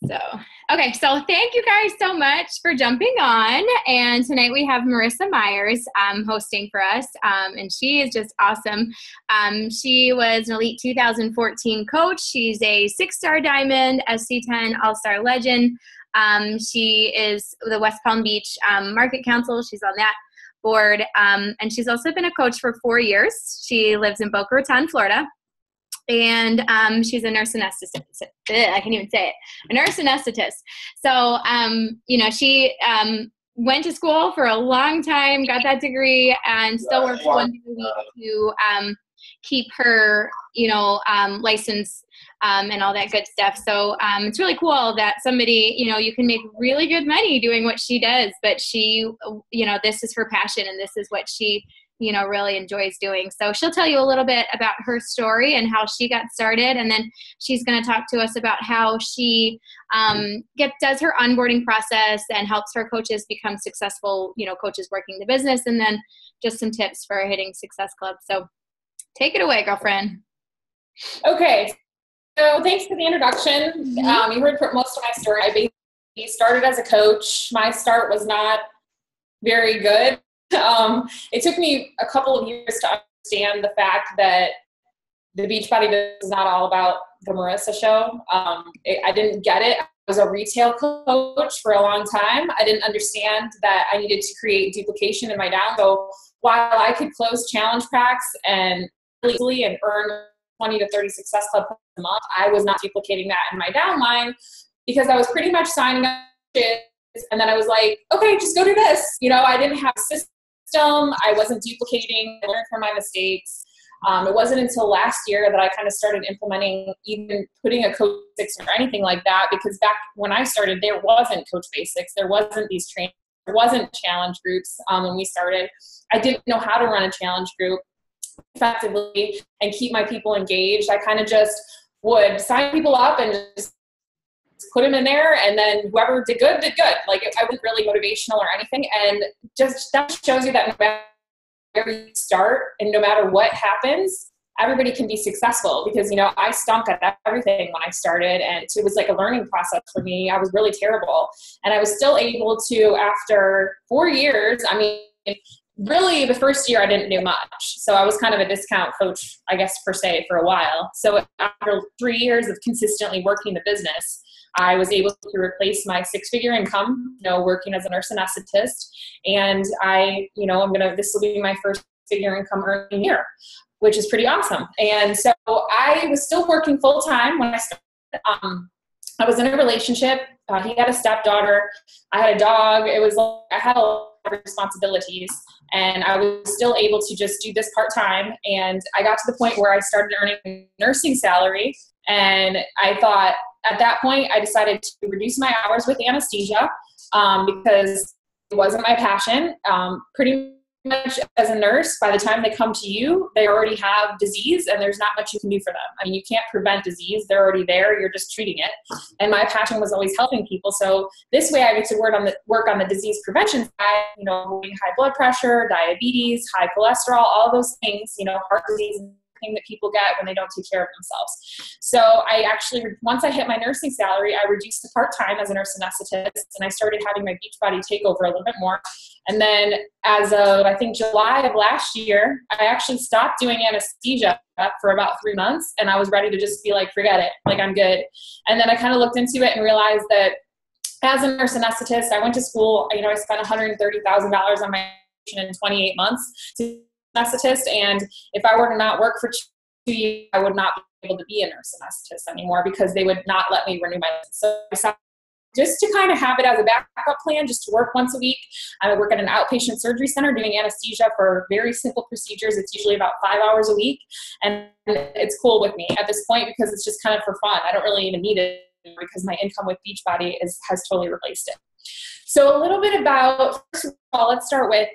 So, okay, so thank you guys so much for jumping on. And tonight we have Marissa Myers hosting for us, and she is just awesome. She was an Elite 2014 coach. She's a 6-star Diamond, SC10 All-Star Legend. She is the West Palm Beach Market Council. She's on that board, and she's also been a coach for 4 years. She lives in Boca Raton, Florida. And she's a nurse anesthetist. I can't even say it. A nurse anesthetist. So, she went to school for a long time, got that degree, and still works 1 day a week to keep her, license and all that good stuff. So it's really cool that somebody, you can make really good money doing what she does, but she, this is her passion and this is what she really enjoys doing. So she'll tell you a little bit about her story and how she got started. And then she's going to talk to us about how she does her onboarding process and helps her coaches become successful, coaches working the business, and then just some tips for hitting Success Club. So take it away, girlfriend. Okay. So thanks for the introduction. You heard most of my story. I basically started as a coach. My start was not very good. It took me a couple of years to understand the fact that the Beachbody business is not all about the Marissa show. I didn't get it. I was a retail coach for a long time. I didn't understand that I needed to create duplication in my down. So while I could close challenge packs and easily and earn 20 to 30 Success Club a month, I was not duplicating that in my downline because I was pretty much signing up and then I was like, okay, just go do this. I didn't have a system. I wasn't duplicating. I learned from my mistakes. It wasn't until last year that I kind of started implementing even putting a Coach Basics or anything like that, because back when I started, there wasn't Coach Basics. There wasn't these trainings. There wasn't challenge groups when we started. I didn't know how to run a challenge group effectively and keep my people engaged. I kind of just would sign people up and just put them in there, and then whoever did good, did good. Like, I wasn't really motivational or anything. And just that shows you that no matter where you start and no matter what happens, everybody can be successful, because, I stunk at everything when I started, and it was like a learning process for me. I was really terrible. And I was still able to, after 4 years, really the first year I didn't do much. So I was kind of a discount coach, I guess, per se, for a while. So after 3 years of consistently working the business, I was able to replace my 6-figure income, working as a nurse anesthetist. And this will be my first figure income earning year, which is pretty awesome. And so I was still working full time when I started. I was in a relationship. He had a stepdaughter. I had a dog. I had a lot of responsibilities, and I was still able to just do this part time. And I got to the point where I started earning a nursing salary, and I thought, at that point, I decided to reduce my hours with anesthesia because it wasn't my passion. Pretty much as a nurse, by the time they come to you, they already have disease and there's not much you can do for them. You can't prevent disease. They're already there. You're just treating it. And my passion was always helping people. So this way I get to work on the disease prevention side, high blood pressure, diabetes, high cholesterol, all those things, heart disease, thing that people get when they don't take care of themselves. So I actually, once I hit my nursing salary, I reduced to part-time as a nurse anesthetist, and I started having my Beachbody take over a little bit more. And then as of, I think, July of last year, I actually stopped doing anesthesia for about 3 months, and I was ready to just be like, forget it, like, I'm good. And then I kind of looked into it and realized that as a nurse anesthetist, I went to school, I spent $130,000 on my in 28 months to anesthetist, and if I were to not work for 2 years, I would not be able to be a nurse anesthetist anymore because they would not let me renew my license. So I decided just to kind of have it as a backup plan, just to work once a week. I work at an outpatient surgery center doing anesthesia for very simple procedures. It's usually about 5 hours a week, and it's cool with me at this point because it's just kind of for fun. I don't really even need it because my income with Beachbody has totally replaced it. So a little bit about, first of all, let's start with,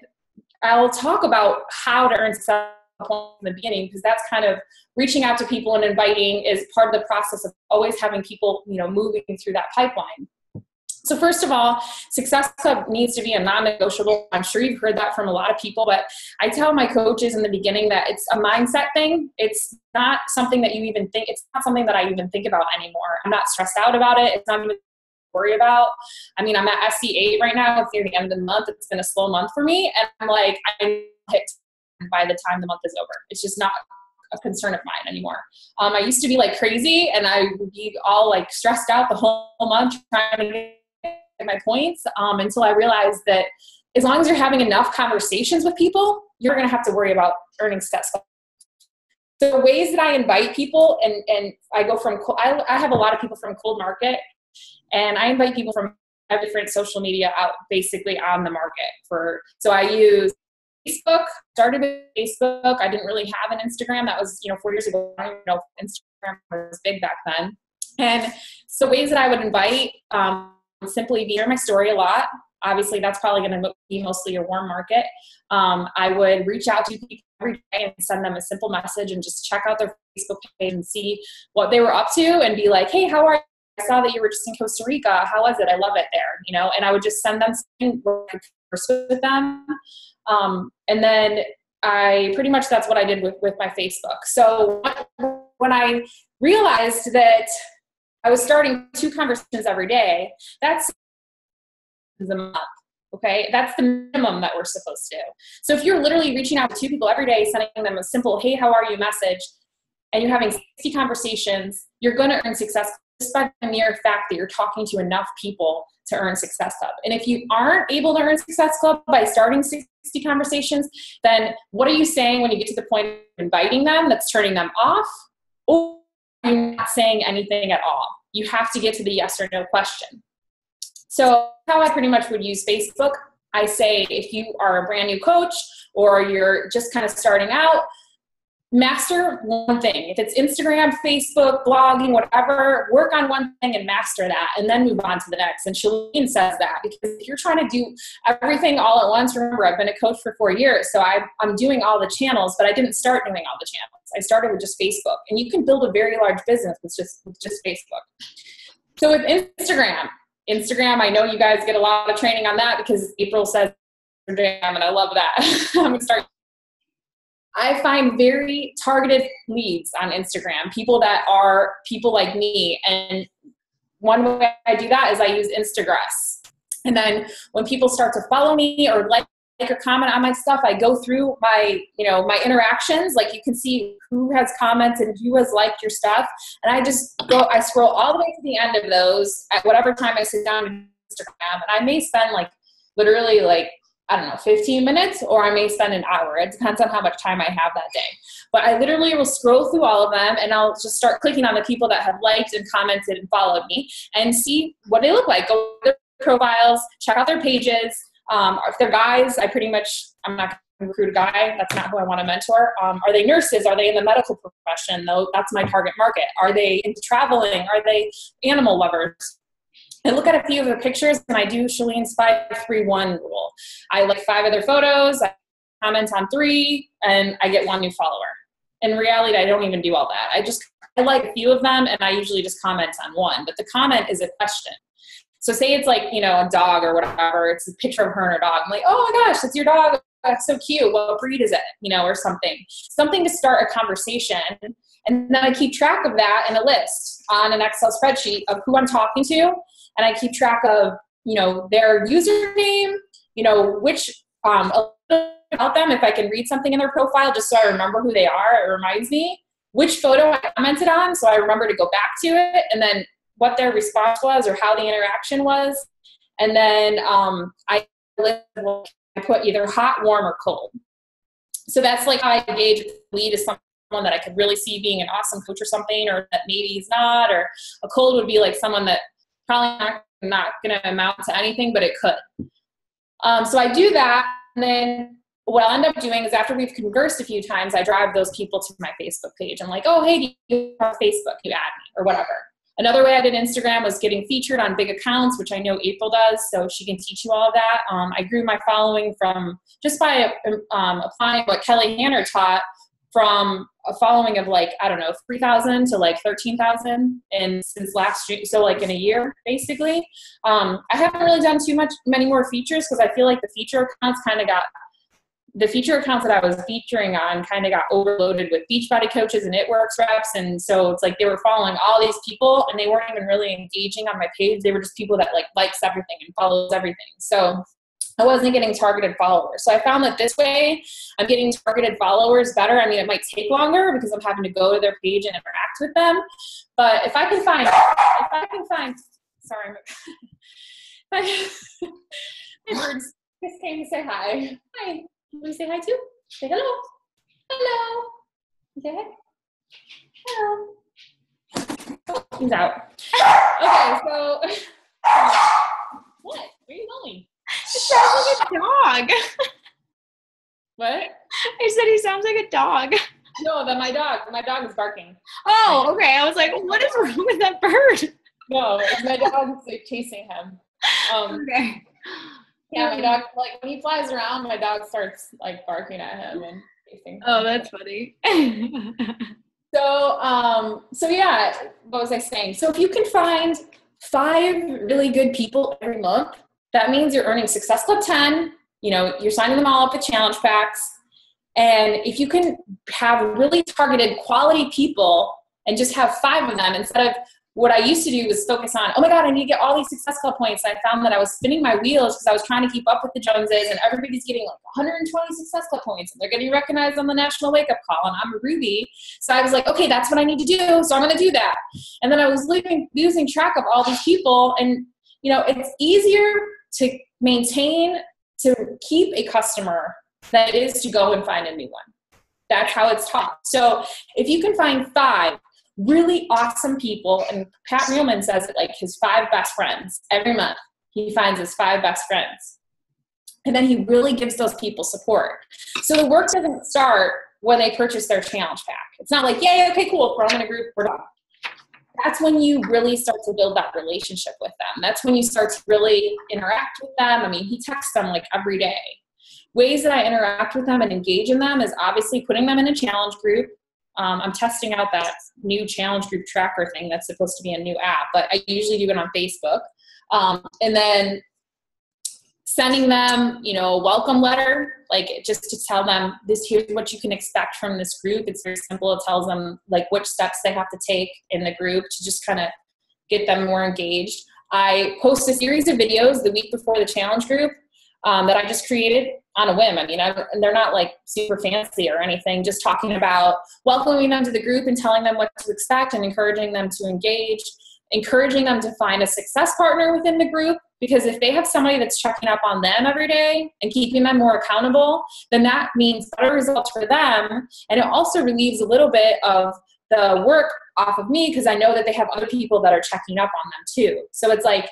I'll talk about how to earn success in the beginning, because that's kind of reaching out to people and inviting is part of the process of always having people, moving through that pipeline. So first of all, Success Club needs to be a non-negotiable. I'm sure you've heard that from a lot of people, but I tell my coaches in the beginning that it's a mindset thing. It's not something that you even think, it's not something that I even think about anymore. I'm not stressed out about it. It's not even worry about. I mean, I'm at SC8 right now. It's near the end of the month. It's been a slow month for me. And I'm like, I hit by the time the month is over. It's just not a concern of mine anymore. I used to be like crazy, and I would be all like stressed out the whole month trying to get my points, until I realized that as long as you're having enough conversations with people, you're going to have to worry about earning success. The ways that I invite people, and I go from, I have a lot of people from cold market, and I invite people from different social media out basically on the market so I use Facebook, started with Facebook. I didn't really have an Instagram. That was, 4 years ago. I don't even know if Instagram was big back then. And so ways that I would invite, simply be near my story a lot. Obviously, that's probably going to be mostly your warm market. I would reach out to people every day and send them a simple message and just check out their Facebook page and see what they were up to and be like, hey, how are you? I saw that you were just in Costa Rica. How was it? I love it there, and I would just send them something where I could converse with them. And then that's what I did with my Facebook. So when I realized that I was starting 2 conversations every day, that's a month. Okay. That's the minimum that we're supposed to do. So if you're literally reaching out to 2 people every day, sending them a simple, hey, how are you message, and you're having 60 conversations, you're going to earn success just by the mere fact that you're talking to enough people to earn Success Club. And if you aren't able to earn Success Club by starting 60 conversations, then what are you saying when you get to the point of inviting them that's turning them off? Or you're not saying anything at all. You have to get to the yes or no question. So how I pretty much would use Facebook, I say if you are a brand new coach or you're just kind of starting out, master one thing. If it's Instagram, Facebook, blogging, whatever, work on one thing and master that, and then move on to the next. And Shalene says that because if you're trying to do everything all at once, remember, I've been a coach for 4 years, so I'm doing all the channels, but I didn't start doing all the channels. I started with just Facebook, and you can build a very large business with just Facebook. So with Instagram, I know you guys get a lot of training on that because April says Instagram, and I love that. I'm going to start. I find very targeted leads on Instagram, people that are people like me. And one way I do that is I use Instagress. And then when people start to follow me or like or comment on my stuff, I go through my, my interactions. Like you can see who has commented and who has liked your stuff. And I scroll all the way to the end of those at whatever time I sit down on Instagram. And I may spend literally 15 minutes, or I may spend an hour. It depends on how much time I have that day. But I literally will scroll through all of them, and I'll just start clicking on the people that have liked and commented and followed me and see what they look like. Go to their profiles, check out their pages. If they're guys, I'm not going to recruit a guy. That's not who I want to mentor. Are they nurses? Are they in the medical profession? Though that's my target market. Are they into traveling? Are they animal lovers? I look at a few of their pictures, and I do Shalene's 5-3-1 rule. I like 5 of their photos, I comment on 3, and I get 1 new follower. In reality, I don't even do all that. I like a few of them, and I usually just comment on 1. But the comment is a question. So say it's a dog or whatever. It's a picture of her and her dog. I'm like, oh my gosh, that's your dog. That's so cute. What breed is it? Or something. Something to start a conversation. And then I keep track of that in a list on an Excel spreadsheet of who I'm talking to. And I keep track of, their username, which, about them, if I can read something in their profile, just so I remember who they are. It reminds me which photo I commented on, so I remember to go back to it, and then what their response was or how the interaction was. And then I put either hot, warm, or cold. So that's how I gauge if the lead is someone that I could really see being an awesome coach or something, or that maybe he's not, or a cold would be someone that probably not going to amount to anything, but it could. So I do that, and then what I'll end up doing is after we've conversed a few times, I drive those people to my Facebook page. I'm like, oh, hey, do you have Facebook? You add me, or whatever. Another way I did Instagram was getting featured on big accounts, which I know April does, so she can teach you all of that. I grew my following from just by applying what Kelly Hanner taught, from a following of 3,000 to 13,000 since last year, so in a year basically. I haven't really done many more features because I feel like the feature accounts kind of got the feature accounts that I was featuring on kind of got overloaded with Beachbody coaches and It Works reps. And so it's like they were following all these people and they weren't even really engaging on my page. They were just people that like likes everything and follows everything. So I wasn't getting targeted followers. So I found that this way I'm getting targeted followers better. I mean, it might take longer because I'm having to go to their page and interact with them. But if I can find, sorry, my birds just came to say hi. Hi. Can we say hi too? Say hello. Hello. Say hi. Hello. He's out. Okay, so what? Where are you going? It sounds like a dog. What? I said he sounds like a dog. No, my dog is barking. Oh, okay. I was like, what is wrong with that bird? No, my dog is like chasing him. Okay. Yeah, my dog, like when he flies around, my dog starts like barking at him and chasing him. Oh, that's funny. So yeah, what was I saying? So if you can find 5 really good people every month, that means you're earning Success Club 10, you know, you're signing them all up with challenge packs. And if you can have really targeted quality people and just have 5 of them instead of what I used to do was focus on, oh my God, I need to get all these Success Club points. I found that I was spinning my wheels because I was trying to keep up with the Joneses and everybody's getting like 120 Success Club points and they're getting recognized on the National Wake Up Call and I'm a Ruby. So I was like, okay, that's what I need to do. So I'm going to do that. And then I was losing track of all these people. And, you know, it's easier to maintain, to keep a customer than it is to go and find a new one. That's how it's taught. So if you can find 5 really awesome people, and Pat Realman says it like his 5 best friends every month, he finds his 5 best friends. And then he really gives those people support. So the work doesn't start when they purchase their challenge pack. It's not like, yay, okay, cool, we're all in a group, we're done. That's when you really start to build that relationship with them. That's when you start to really interact with them. I mean, he texts them like every day. Ways that I interact with them and engage in them is obviously putting them in a challenge group. I'm testing out that new challenge group tracker thing that's supposed to be a new app, but I usually do it on Facebook. And then sending them, you know, a welcome letter, like just to tell them here's what you can expect from this group. It's very simple. It tells them like which steps they have to take in the group to just kind of get them more engaged. I post a series of videos the week before the challenge group that I just created on a whim. I mean, they're not like super fancy or anything, just talking about welcoming them to the group and telling them what to expect and encouraging them to engage, encouraging them to find a success partner within the group. Because if they have somebody that's checking up on them every day and keeping them more accountable, then that means better results for them. And it also relieves a little bit of the work off of me because I know that they have other people that are checking up on them too. So it's like,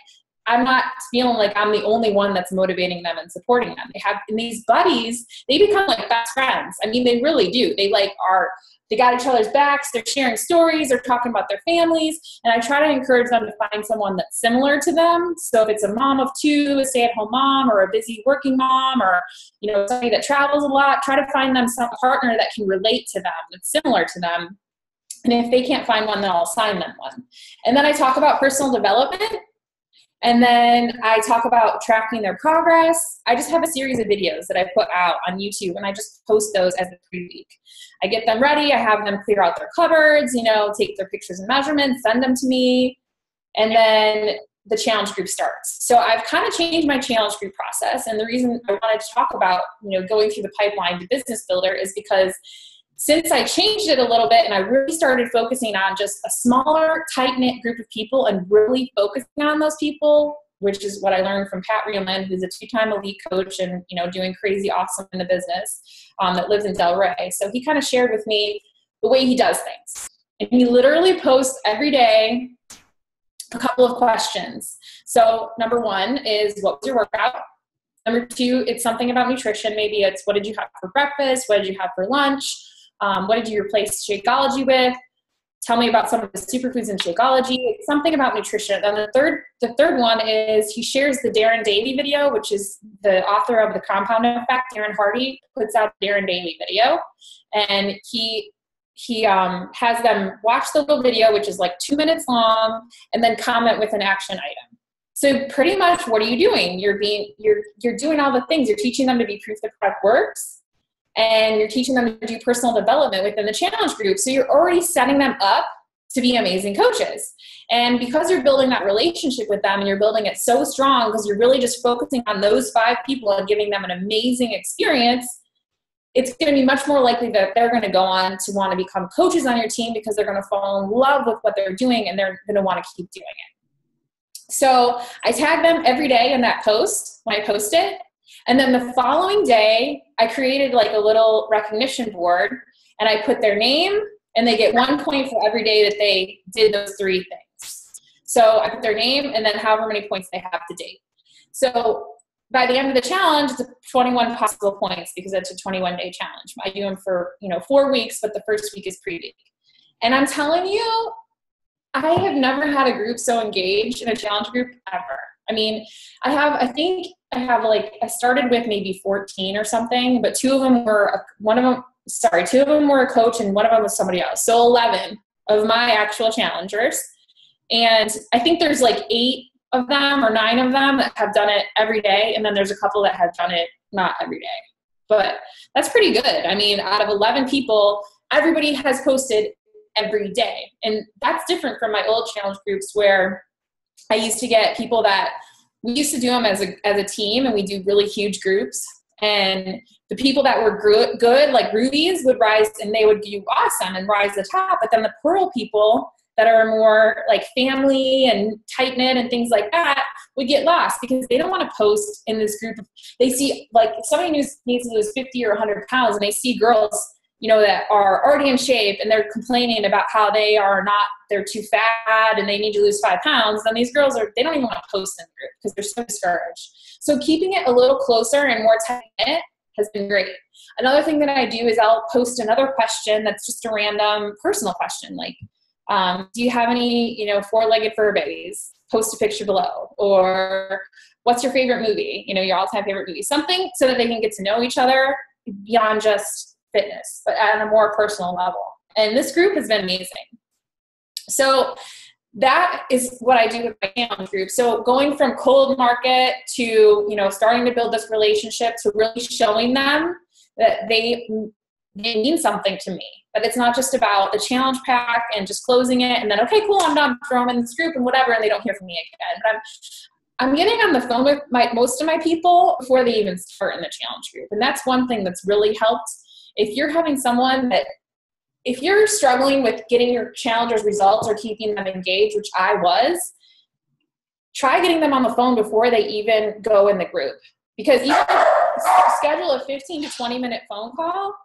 I'm not feeling like I'm the only one that's motivating them and supporting them. They have, and these buddies, they become like best friends. I mean, they really do. They got each other's backs. They're sharing stories. They're talking about their families. And I try to encourage them to find someone that's similar to them. So if it's a mom of 2, a stay-at-home mom, or a busy working mom, or, you know, somebody that travels a lot, try to find them some partner that can relate to them, that's similar to them. And if they can't find one, then I'll assign them one. And then I talk about personal development. And then I talk about tracking their progress. I just have a series of videos that I put out on YouTube, and I just post those as a pre-week. I get them ready. I have them clear out their cupboards, you know, take their pictures and measurements, send them to me, and then the challenge group starts. So I've kind of changed my challenge group process, and the reason I wanted to talk about, you know, going through the pipeline to Business Builder is because since I changed it a little bit and I really started focusing on just a smaller, tight-knit group of people and really focusing on those people, which is what I learned from Pat Realman, who's a 2-time elite coach and, you know, doing crazy awesome in the business, that lives in Delray. So he kind of shared with me the way he does things. And he literally posts every day a couple of questions. So number 1 is, what was your workout? Number 2, it's something about nutrition. Maybe it's, what did you have for breakfast? What did you have for lunch? What did you replace Shakeology with? Tell me about some of the superfoods in Shakeology. It's something about nutrition. And the third one is he shares the Darren Daily video, which is the author of The Compound Effect. Darren Hardy puts out Darren Daily video, and he has them watch the little video, which is like 2 minutes long, and then comment with an action item. So pretty much, what are you doing? You're doing all the things. You're teaching them to be proof the product works. and you're teaching them to do personal development within the challenge group. So you're already setting them up to be amazing coaches. And because you're building that relationship with them and you're building it so strong because you're really just focusing on those 5 people and giving them an amazing experience, it's going to be much more likely that they're going to go on to want to become coaches on your team because they're going to fall in love with what they're doing and they're going to want to keep doing it. So I tag them every day in that post when I post it. And then the following day, I created like a little recognition board and I put their name and they get 1 point for every day that they did those 3 things. So I put their name and then however many points they have to date. So by the end of the challenge, it's 21 possible points because it's a 21-day challenge. I do them for 4 weeks, but the first week is pre-week. And I'm telling you, I have never had a group so engaged in a challenge group ever. I mean, I started with maybe 14 or something, but two of them were a coach and one of them was somebody else. So 11 of my actual challengers. And I think there's like 8 of them or 9 of them that have done it every day. And then there's a couple that have done it not every day, but that's pretty good. I mean, out of 11 people, everybody has posted every day. And that's different from my old challenge groups where I used to get people that we used to do them as a team and we do really huge groups. And the people that were good, like rubies, would rise and they would do awesome and rise to the top. But then the pearl people that are more like family and tight knit and things like that would get lost because they don't want to post in this group. They see like somebody needs to lose 50 or 100 pounds and they see girls, that are already in shape and they're complaining about how they're too fat and they need to lose 5 pounds. Then these girls they don't even want to post in the group because they're so discouraged. So keeping it a little closer and more tight knit has been great. Another thing that I do is I'll post another question that's just a random personal question. Like, do you have any, 4-legged fur babies? Post a picture below. Or what's your favorite movie? Your all-time favorite movie. Something so that they can get to know each other beyond just fitness, but at a more personal level. And this group has been amazing. So that is what I do with my challenge group. So going from cold market to, starting to build this relationship to really showing them that they mean something to me. That it's not just about the challenge pack and just closing it and then, okay, cool, I'm done, throw them in this group and whatever, and they don't hear from me again. But I'm getting on the phone with most of my people before they even start in the challenge group. And that's one thing that's really helped. If you're having if you're struggling with getting your challengers results or keeping them engaged, which I was, try getting them on the phone before they even go in the group. Because you schedule a 15 to 20 minute phone call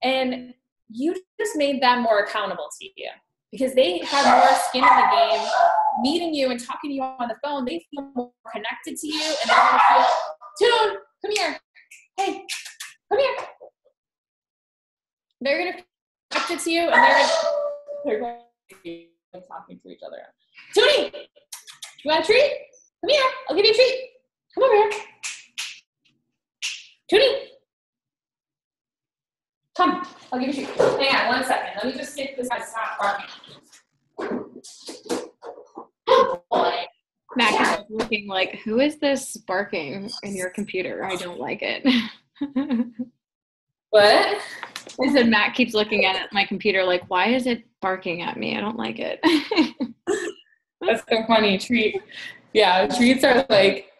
and you just made them more accountable to you because they have more skin in the game. Meeting you and talking to you on the phone, they feel more connected to you and they're going to feel, Tune, come here. Hey, come here. They're going to connect it to you and they're going to be talking to each other. Toonie, you want a treat? Come here. I'll give you a treat. Come over here. Toonie. Come. I'll give you a treat. Hang on 1 second. Let me just get this guy to stop barking. Oh, boy. Mac is looking like, who is this barking in your computer? I don't like it. What? I said Matt keeps looking at my computer like, why is it barking at me? I don't like it. That's so funny. Yeah, treats are like,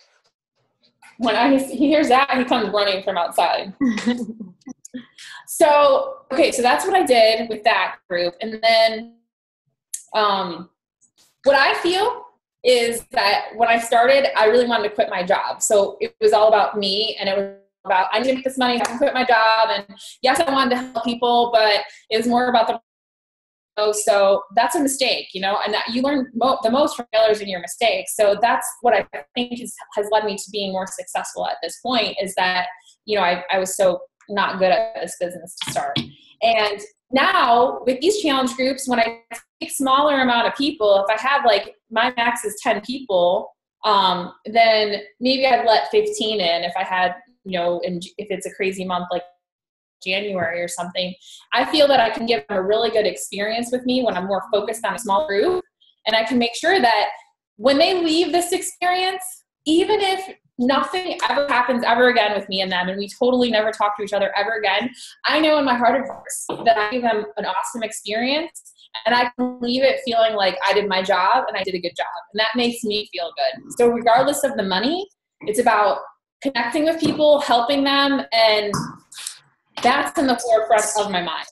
when he hears that, he comes running from outside. So that's what I did with that group. And then what I feel is that when I started, I really wanted to quit my job. So it was all about me and it was about, I need to make this money, I can quit my job. And yes, I wanted to help people, but it was more about so that's a mistake, and that you learn the most from failures in your mistakes. So that's what I think has led me to being more successful at this point is that, I was so not good at this business to start. And now with these challenge groups, when I take smaller amount of people, if I have like my max is 10 people, then maybe I'd let 15 in if I had, and if it's a crazy month like January or something, I feel that I can give them a really good experience with me when I'm more focused on a small group. And I can make sure that when they leave this experience, even if nothing ever happens ever again with me and them, and we totally never talk to each other ever again, I know in my heart of hearts that I gave them an awesome experience, and I can leave it feeling like I did my job and I did a good job. And that makes me feel good. So regardless of the money, it's about connecting with people, helping them, and that's in the forefront of my mind.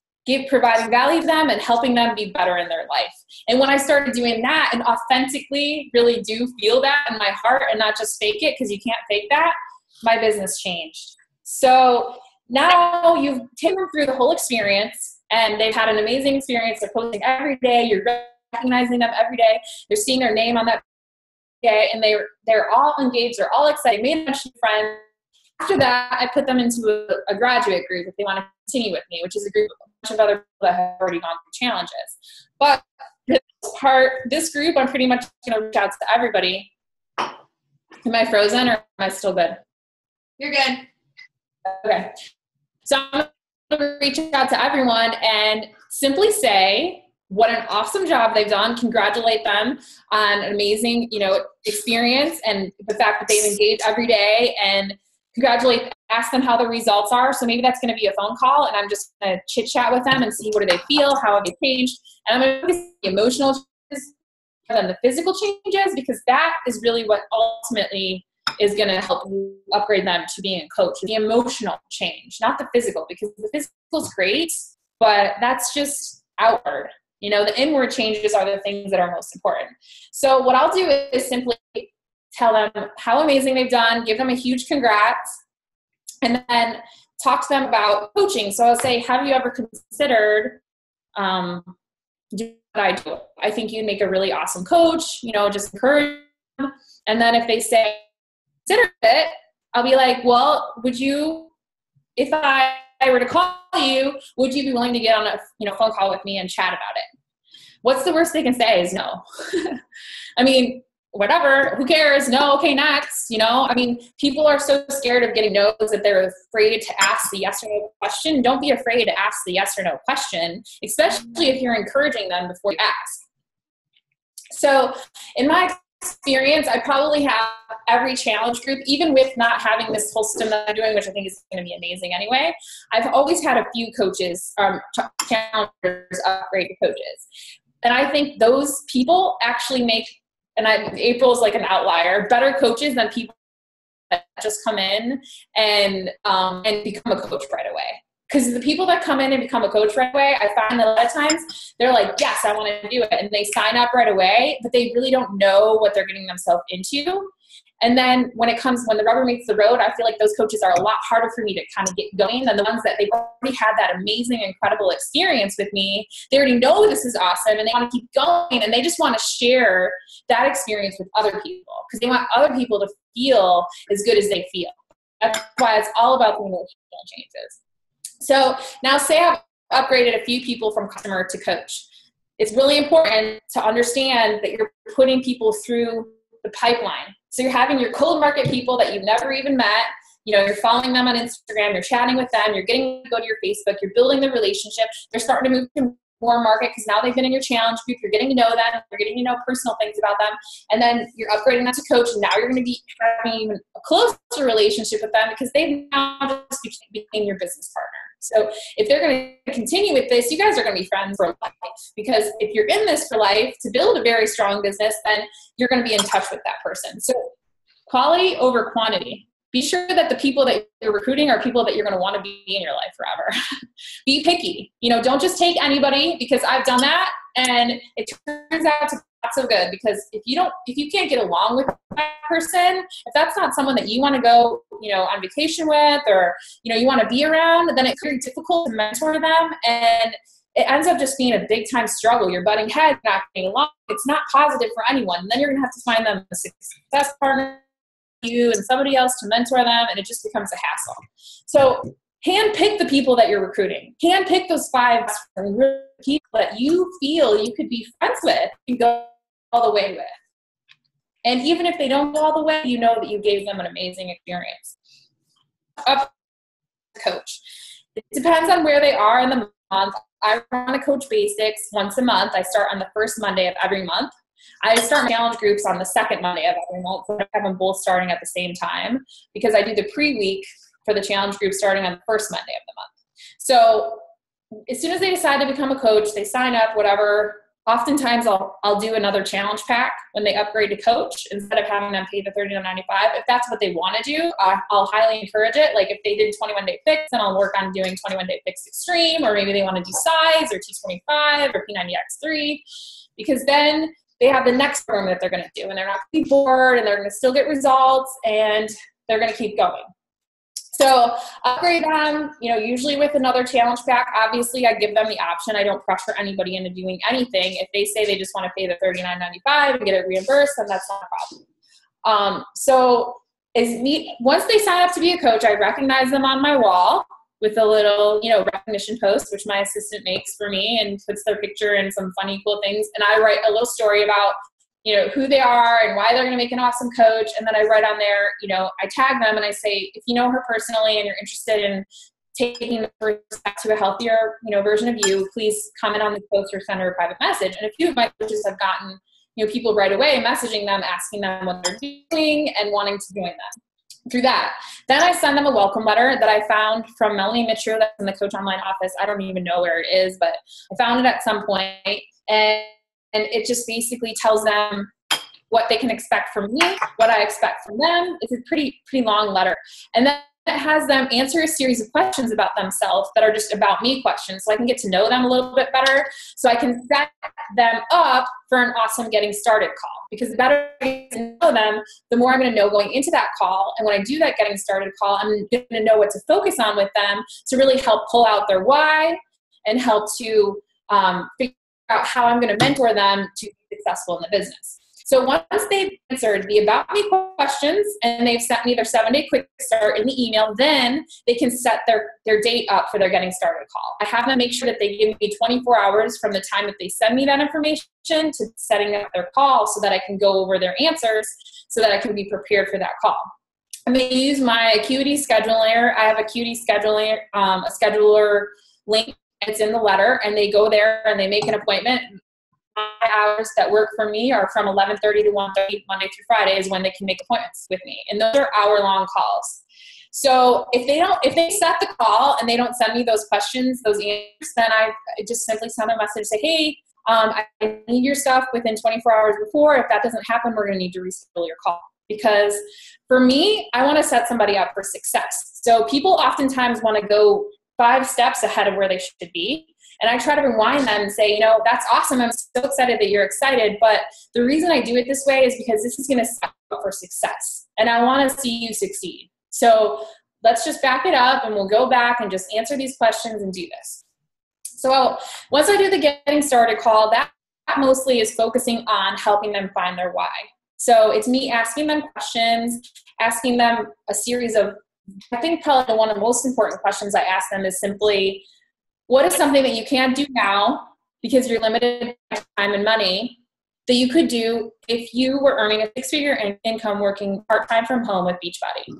Providing value to them and helping them be better in their life. And when I started doing that and authentically really do feel that in my heart and not just fake it, because you can't fake that, my business changed. So now you've taken them through the whole experience and they've had an amazing experience. They're posting every day. You're recognizing them every day. They're seeing their name on that day, and they're all engaged. They're all excited. Made a bunch of friends. After that, I put them into a graduate group if they want to continue with me, which is a group of a bunch of other people that have already gone through challenges. But this group, I'm pretty much going to reach out to everybody. Am I frozen or am I still good? You're good. Okay. So I'm going to reach out to everyone and simply say what an awesome job they've done. Congratulate them on an amazing, experience and the fact that they've engaged every day, and ask them how the results are. So maybe that's going to be a phone call, and I'm just going to chit chat with them and see what do they feel, how have they changed. And I'm going to focus on the emotional changes more than the physical changes, because that is really what ultimately is going to help you upgrade them to being a coach. The emotional change, not the physical, because the physical is great, but that's just outward. The inward changes are the things that are most important. So what I'll do is simply tell them how amazing they've done, give them a huge congrats, and then talk to them about coaching. So I'll say, have you ever considered doing what I do? I think you'd make a really awesome coach, just encourage them. And then if they say, consider it, I'll be like, well, if I were to call you, would you be willing to get on a phone call with me and chat about it? What's the worst they can say is no. I mean, whatever, who cares? No, okay, next, people are so scared of getting no's that they're afraid to ask the yes or no question. Don't be afraid to ask the yes or no question, especially if you're encouraging them before you ask. So in my experience, I probably have every challenge group, even with not having this whole system that I'm doing, which I think is going to be amazing anyway. I've always had a few coaches, challengers, upgrade coaches. And I think those people actually make, April's like an outlier, better coaches than people that just come in and become a coach right away. Because the people that come in and become a coach right away, I find that a lot of times they're like, yes, I want to do it. And they sign up right away, but they really don't know what they're getting themselves into. And then when the rubber meets the road, I feel like those coaches are a lot harder for me to kind of get going than the ones that they've already had that amazing, incredible experience with me. They already know this is awesome and they want to keep going, and they just want to share that experience with other people because they want other people to feel as good as they feel. That's why it's all about the emotional changes. So now say I've upgraded a few people from customer to coach. It's really important to understand that you're putting people through the pipeline. So you're having your cold market people that you've never even met. You're following them on Instagram, you're chatting with them, you're getting to go to your Facebook, you're building the relationship. They're starting to move to more market because now they've been in your challenge group. You're getting to know them. You're getting to know personal things about them. And then you're upgrading them to coach. And now you're going to be having even a closer relationship with them because they've now just became your business partner. So if they're going to continue with this, you guys are going to be friends for life. Because if you're in this for life to build a very strong business, then you're going to be in touch with that person. So quality over quantity. Be sure that the people that you're recruiting are people that you're going to want to be in your life forever. Be picky. Don't just take anybody, because I've done that and it turns out to be not so good, because if you can't get along with that person, if that's not someone that you want to go, on vacation with, or, you want to be around, then it's very difficult to mentor them, and it ends up just being a big time struggle. You're butting heads, not getting along. It's not positive for anyone. And then you're going to have to find them a success partner, you and somebody else to mentor them, and it just becomes a hassle. So handpick the people that you're recruiting. Handpick those 5 people that you feel you could be friends with and go all the way with. And even if they don't go all the way, you know that you gave them an amazing experience. Up coach. It depends on where they are in the month. I run a coach basics once a month. I start on the first Monday of every month. I start my challenge groups on the second Monday of every month. So I have them both starting at the same time because I do the pre-week for the challenge group starting on the first Monday of the month. So as soon as they decide to become a coach, they sign up, whatever. Oftentimes I'll do another challenge pack when they upgrade to coach instead of having them pay the $39.95. If that's what they want to do, I'll highly encourage it. Like if they did 21-day fix, then I'll work on doing 21-day fix extreme, or maybe they want to do size or T25 or P90X3, because then they have the next program that they're going to do, and they're not going to be bored, and they're going to still get results, and they're going to keep going. So upgrade them, usually with another challenge pack. Obviously, I give them the option. I don't pressure anybody into doing anything. If they say they just want to pay the $39.95 and get it reimbursed, then that's not a problem. Once they sign up to be a coach, I recognize them on my wall with a little, recognition post, which my assistant makes for me and puts their picture and some funny, cool things. And I write a little story about who they are and why they're going to make an awesome coach. And then I write on there, I tag them and I say, if you know her personally and you're interested in taking the first step to a healthier, version of you, please comment on the post or send her a private message. And a few of my coaches have gotten, people right away messaging them, asking them what they're doing and wanting to join them through that. Then I send them a welcome letter that I found from Melanie Mitchell that's in the Coach Online office. I don't even know where it is, but I found it at some point. And it just basically tells them what they can expect from me, what I expect from them. It's a pretty long letter. And then it has them answer a series of questions about themselves that are just about me questions, so I can get to know them a little bit better, so I can set them up for an awesome getting started call. Because the better I get to know them, the more I'm going to know going into that call. And when I do that getting started call, I'm going to know what to focus on with them to really help pull out their why and help to figure out how I'm going to mentor them to be successful in the business. So once they've answered the about me questions and they've sent me their 7-day quick start in the email, then they can set their date up for their getting started call. I have them make sure that they give me 24 hours from the time that they send me that information to setting up their call so that I can go over their answers so that I can be prepared for that call. I'm going to use my Acuity scheduler. I have Acuity scheduler, a scheduler link. It's in the letter, and they go there and they make an appointment. My hours that work for me are from 11:30 to 1:30 Monday through Friday is when they can make appointments with me, and those are hour-long calls. So if they set the call and they don't send me those questions, those answers, then I just simply send a message, say, hey, I need your stuff within 24 hours before. If that doesn't happen, we're going to need to reschedule your call. Because for me, I want to set somebody up for success. So people oftentimes want to go 5 steps ahead of where they should be. And I try to rewind them and say, that's awesome. I'm so excited that you're excited. But the reason I do it this way is because this is going to set you up for success. And I want to see you succeed. So let's just back it up and we'll go back and just answer these questions and do this. So once I do the getting started call, that mostly is focusing on helping them find their why. So it's me asking them questions, asking them a series of, I think probably one of the most important questions I ask them is simply, what is something that you can't do now because you're limited by time and money that you could do if you were earning a 6-figure income working part-time from home with Beachbody?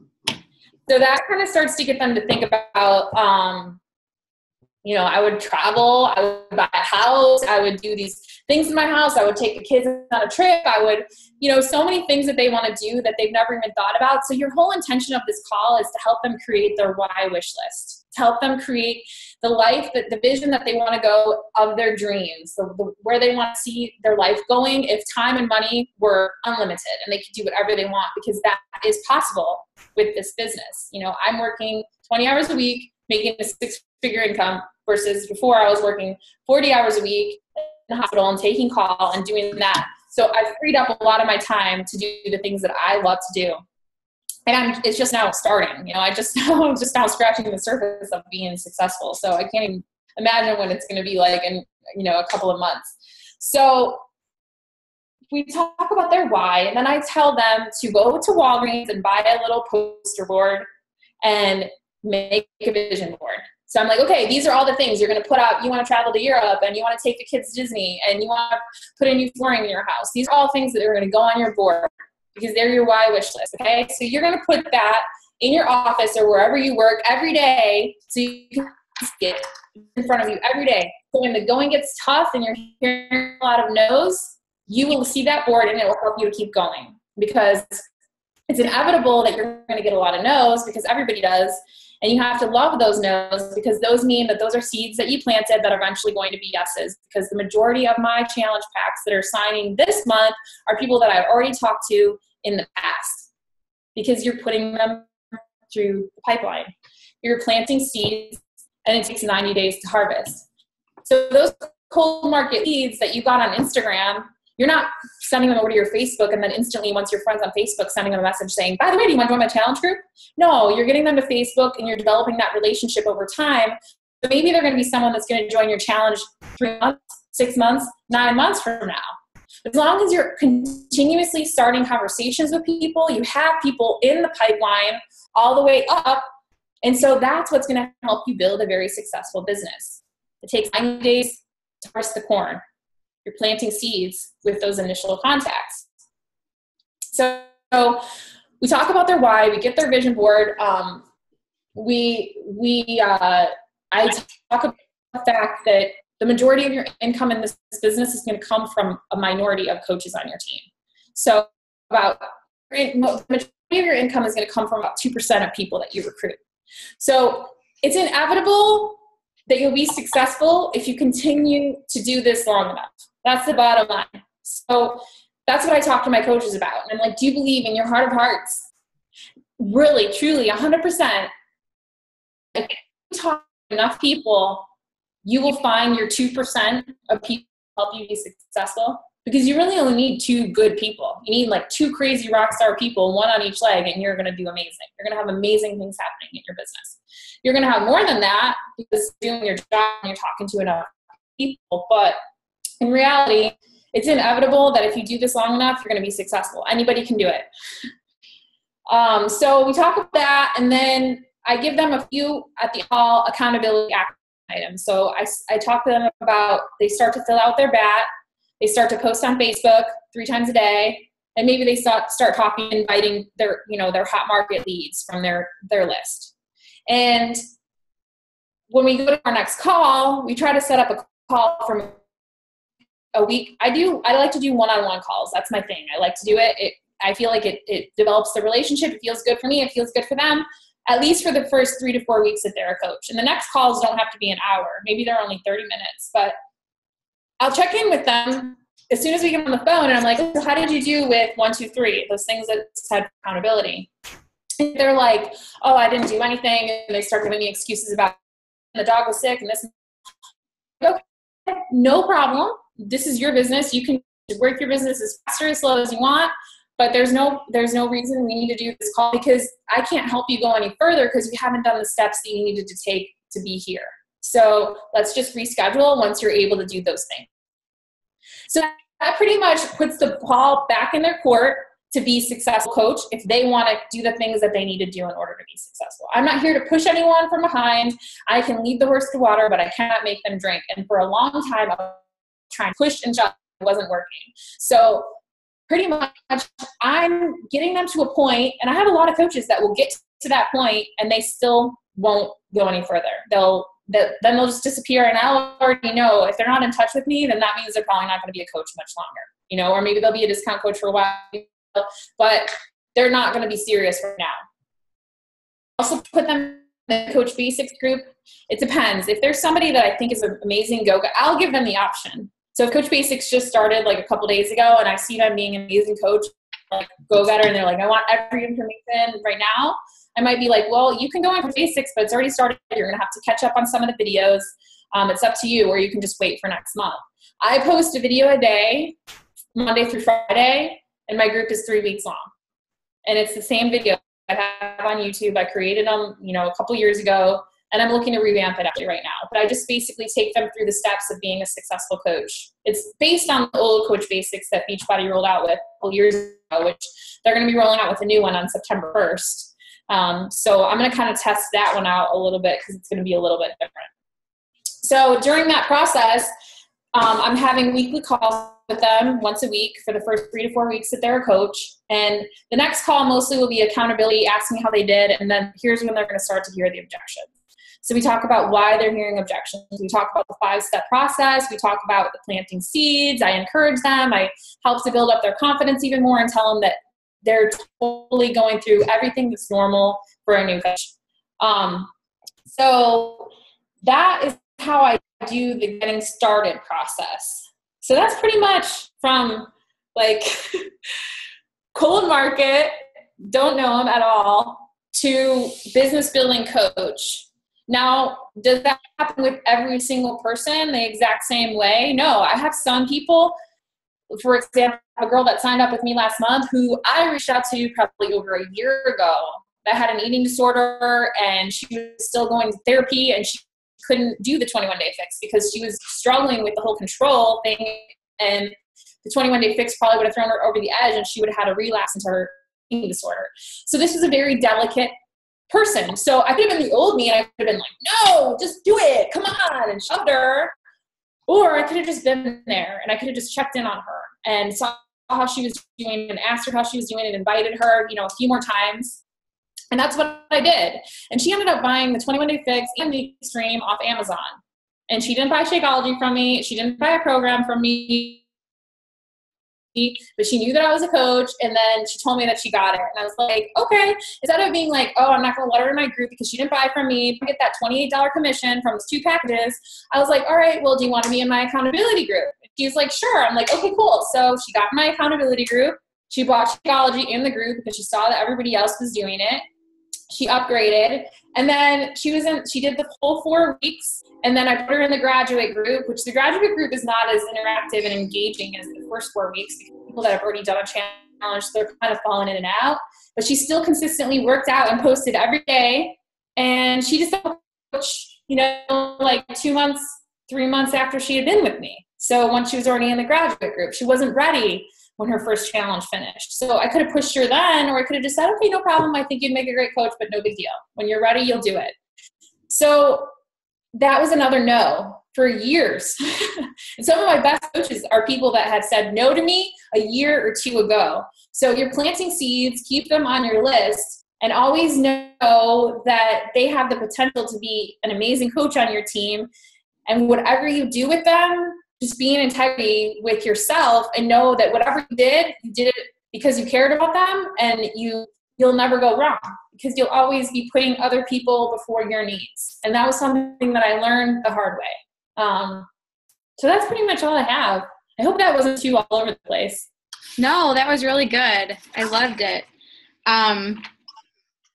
So that kind of starts to get them to think about, I would travel, I would buy a house, I would do these things in my house, I would take the kids on a trip, I would, so many things that they want to do that they've never even thought about. So your whole intention of this call is to help them create their why wish list, to help them create the life, the vision that they want to go of their dreams, where they want to see their life going if time and money were unlimited and they could do whatever they want, because that is possible with this business. I'm working 20 hours a week, making a 6-figure income versus before I was working 40 hours a week in the hospital and taking call and doing that. So I've freed up a lot of my time to do the things that I love to do. And it's just now starting, I'm just now scratching the surface of being successful. So I can't even imagine what it's going to be like in, a couple of months. So we talk about their why, and then I tell them to go to Walgreens and buy a little poster board and make a vision board. So I'm like, okay, these are all the things you're going to put out. You want to travel to Europe, and you want to take the kids to Disney, and you want to put a new flooring in your house. These are all things that are going to go on your board because they're your why wish list, okay? So you're going to put that in your office or wherever you work every day so you can see it in front of you every day. So when the going gets tough and you're hearing a lot of no's, you will see that board and it will help you to keep going, because it's inevitable that you're going to get a lot of no's, because everybody does. And you have to love those no's, because those mean that those are seeds that you planted that are eventually going to be yeses. Because the majority of my challenge packs that are signing this month are people that I've already talked to in the past, because you're putting them through the pipeline. You're planting seeds, and it takes 90 days to harvest. So those cold market leads that you got on Instagram, you're not sending them over to your Facebook and then instantly, once you're friends on Facebook, sending them a message saying, by the way, do you want to join my challenge group? No, you're getting them to Facebook and you're developing that relationship over time. So maybe they're going to be someone that's going to join your challenge 3 months, 6 months, 9 months from now. As long as you're continuously starting conversations with people, you have people in the pipeline all the way up. And so that's what's going to help you build a very successful business. It takes 90 days to harvest the corn. You're planting seeds with those initial contacts. So we talk about their why, we get their vision board. I talk about the fact that the majority of your income in this business is going to come from a minority of coaches on your team. So the majority of your income is going to come from about 2% of people that you recruit. So it's inevitable that you'll be successful if you continue to do this long enough. That's the bottom line. So that's what I talk to my coaches about. And I'm like, do you believe in your heart of hearts, really, truly, 100%, if you talk to enough people, you will find your 2% of people help you be successful? Because you really only need 2 good people. You need like 2 crazy rock star people, 1 on each leg, and you're going to do amazing. You're going to have amazing things happening in your business. You're going to have more than that because you're doing your job and you're talking to enough people. But in reality, it's inevitable that if you do this long enough, you're going to be successful. Anybody can do it. So we talk about that, and then I give them a few at the all accountability action items. So I talk to them about, they start to fill out their BAT, they start to post on Facebook 3 times a day, and maybe they start talking, inviting their hot market leads from their list. And when we go to our next call, we try to set up a call from a week. I like to do one-on-one calls. That's my thing. I like to do it. I feel like it develops the relationship. It feels good for me. It feels good for them, at least for the first 3 to 4 weeks that they're a coach. And the next calls don't have to be an hour. Maybe they're only 30 minutes, but I'll check in with them as soon as we get on the phone. And I'm like, so how did you do with 1, 2, 3? Those things that said accountability. And they're like, oh, I didn't do anything. And they start giving me excuses about the dog was sick and this. Okay, no problem. This is your business. You can work your business as fast or as slow as you want, but there's no reason we need to do this call, because I can't help you go any further because you haven't done the steps that you needed to take to be here. So let's just reschedule once you're able to do those things. So that pretty much puts the ball back in their court to be a successful coach if they want to do the things that they need to do in order to be successful. I'm not here to push anyone from behind. I can lead the horse to water, but I cannot make them drink. And for a long time, I was trying to push and shove. It wasn't working. So pretty much I'm getting them to a point, and I have a lot of coaches that will get to that point and they still won't go any further. Then they'll just disappear, and I'll already know if they're not in touch with me, then that means they're probably not going to be a coach much longer, or maybe they'll be a discount coach for a while, but they're not going to be serious right now. Also put them in the Coach Basics group. It depends. If there's somebody that I think is an amazing go-getter, I'll give them the option. So if Coach Basics just started like a couple days ago and I see them being an amazing coach, like go-getter, and they're like, I want every information right now, I might be like, well, you can go on Coach Basics, but it's already started. You're going to have to catch up on some of the videos. It's up to you, or you can just wait for next month. I post a video a day, Monday through Friday, and my group is 3 weeks long. And it's the same video I have on YouTube. I created them, a couple years ago, and I'm looking to revamp it actually right now. But I just basically take them through the steps of being a successful coach. It's based on the old Coach Basics that Beachbody rolled out with a couple years ago, which they're going to be rolling out with a new one on September 1st. So I'm going to kind of test that one out a little bit because it's going to be a little bit different. So during that process, I'm having weekly calls with them once a week for the first 3 to 4 weeks that they're a coach. And the next call mostly will be accountability, asking how they did, and then here's when they're going to start to hear the objections. So we talk about why they're hearing objections. We talk about the 5-step process. We talk about the planting seeds. I encourage them. I help to build up their confidence even more and tell them that they're totally going through everything that's normal for a new coach. So that is how I do the getting started process. So that's pretty much from like cold market, don't know them at all, to business building coach. Now, does that happen with every single person the exact same way? No, I have some people, for example, a girl that signed up with me last month who I reached out to probably over a year ago that had an eating disorder, and she was still going to therapy, and she couldn't do the 21-day fix because she was struggling with the whole control thing, and the 21-day fix probably would have thrown her over the edge, and she would have had a relapse into her eating disorder. So this was a very delicate person. So I could have been the old me, and I could have been like, no, just do it, come on, and shoved her. Or I could have just been there, and I could have just checked in on her and saw how she was doing and asked her how she was doing and invited her, a few more times. And that's what I did. And she ended up buying the 21-day fix and the extreme off Amazon. And she didn't buy Shakeology from me. She didn't buy a program from me. But she knew that I was a coach, and then she told me that she got it. And I was like, okay. Instead of being like, oh, I'm not going to let her in my group because she didn't buy from me, get that $28 commission from those 2 packages, I was like, all right, well, do you want to be in my accountability group? And she was like, sure. I'm like, okay, cool. So she got in my accountability group. She bought Shakeology in the group because she saw that everybody else was doing it. She upgraded, and then she did the whole 4 weeks, and then I put her in the graduate group, which the graduate group is not as interactive and engaging as the first 4 weeks because people that have already done a challenge, they're kind of falling in and out, but she still consistently worked out and posted every day, and she just coach, like 2 months, 3 months after she had been with me. So once she was already in the graduate group, she wasn't ready when her first challenge finished. So I could have pushed her then, or I could have just said, okay, no problem. I think you'd make a great coach, but no big deal. When you're ready, you'll do it. So that was another no for years. And some of my best coaches are people that had said no to me a year or 2 ago. So you're planting seeds, keep them on your list, and always know that they have the potential to be an amazing coach on your team. And whatever you do with them, just be in integrity with yourself and know that whatever you did it because you cared about them, and you'll never go wrong because you'll always be putting other people before your needs. And that was something that I learned the hard way. So that's pretty much all I have. I hope that wasn't too all over the place. No, that was really good. I loved it.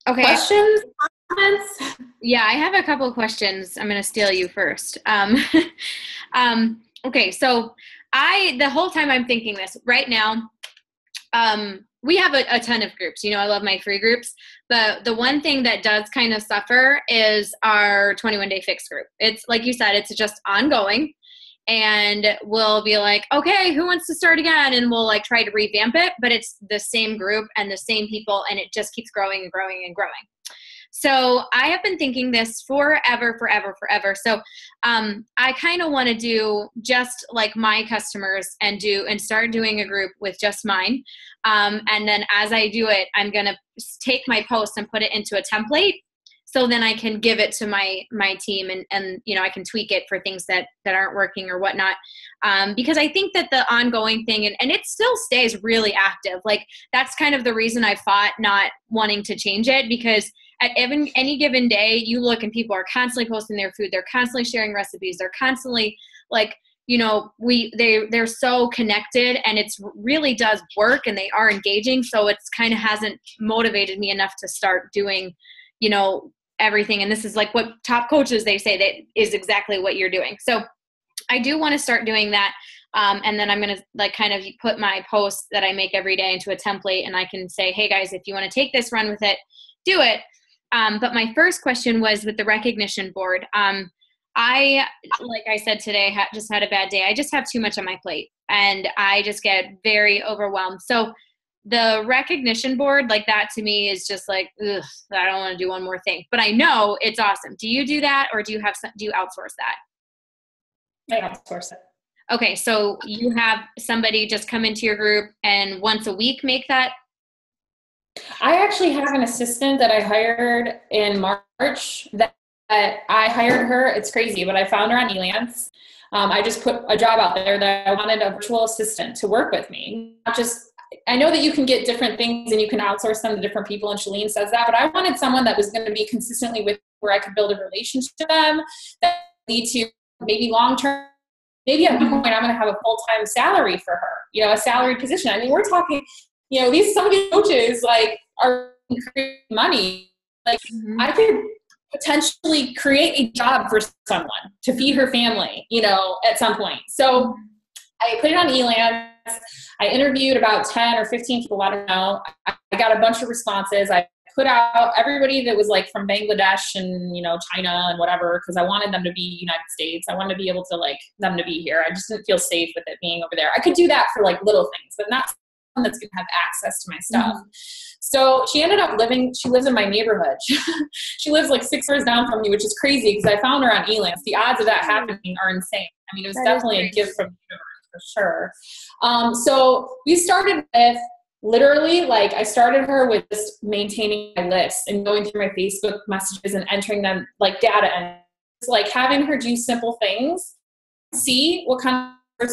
Okay. Questions? Comments? Yeah, I have a couple of questions. I'm going to steal you first. Okay, so the whole time I'm thinking this right now, we have a ton of groups. I love my free groups, but the one thing that does kind of suffer is our 21-day fix group. It's like you said, it's just ongoing, and we'll be like, okay, who wants to start again? And we'll like try to revamp it, but it's the same group and the same people, and it just keeps growing and growing and growing. So I have been thinking this forever. So I kind of want to do just like my customers and start doing a group with just mine. And then as I do it, I'm going to take my post and put it into a template. So then I can give it to my team and I can tweak it for things that aren't working or whatnot. Because I think that the ongoing thing, and it still stays really active. Like that's kind of the reason I fought not wanting to change it, because at any given day, you look and people are constantly posting their food. They're constantly sharing recipes. They're constantly like, they're so connected, and it really does work, and they are engaging. So it's kind of hasn't motivated me enough to start doing, everything. And this is like what top coaches, they say that is exactly what you're doing. So I do want to start doing that. And then I'm going to like kind of put my posts that I make every day into a template, and I can say, hey guys, if you want to take this, run with it, do it. But my first question was with the recognition board. Like I said today, just had a bad day. I just have too much on my plate, and I just get very overwhelmed. So the recognition board, like that to me is just like, ugh, I don't want to do one more thing, but I know it's awesome. Do you do that, or do you outsource that? I outsource it. Okay. So you have somebody just come into your group and once a week make that? I actually have an assistant that I hired in March that I hired her. It's crazy, but I found her on Elance. I just put a job out there that I wanted a virtual assistant to work with me. Not just, I know that you can get different things and you can outsource them to different people, and Shalene says that, but I wanted someone that was going to be consistently with, where I could build a relationship with them that lead to maybe long-term, maybe at one point I'm going to have a full-time salary for her, you know, a salary position. I mean, we're talking, you know, some of these coaches like are creating money. Like I could potentially create a job for someone to feed her family, you know, at some point. So I put it on Elance. I interviewed about 10 or 15 people. I don't know. I got a bunch of responses. I put out everybody that was like from Bangladesh and, you know, China and whatever, because I wanted them to be United States. I wanted to be able to like them to be here. I just didn't feel safe with it being over there. I could do that for like little things, but not someone that's going to have access to my stuff. So she ended up she lives in my neighborhood. She lives like 6 doors down from me, which is crazy because I found her on Elance. The odds of that happening are insane. I mean, it was definitely a gift from the universe for sure. So we started with literally, like, I started her with just maintaining my list and going through my Facebook messages and entering them like data, and like having her do simple things, see what kind of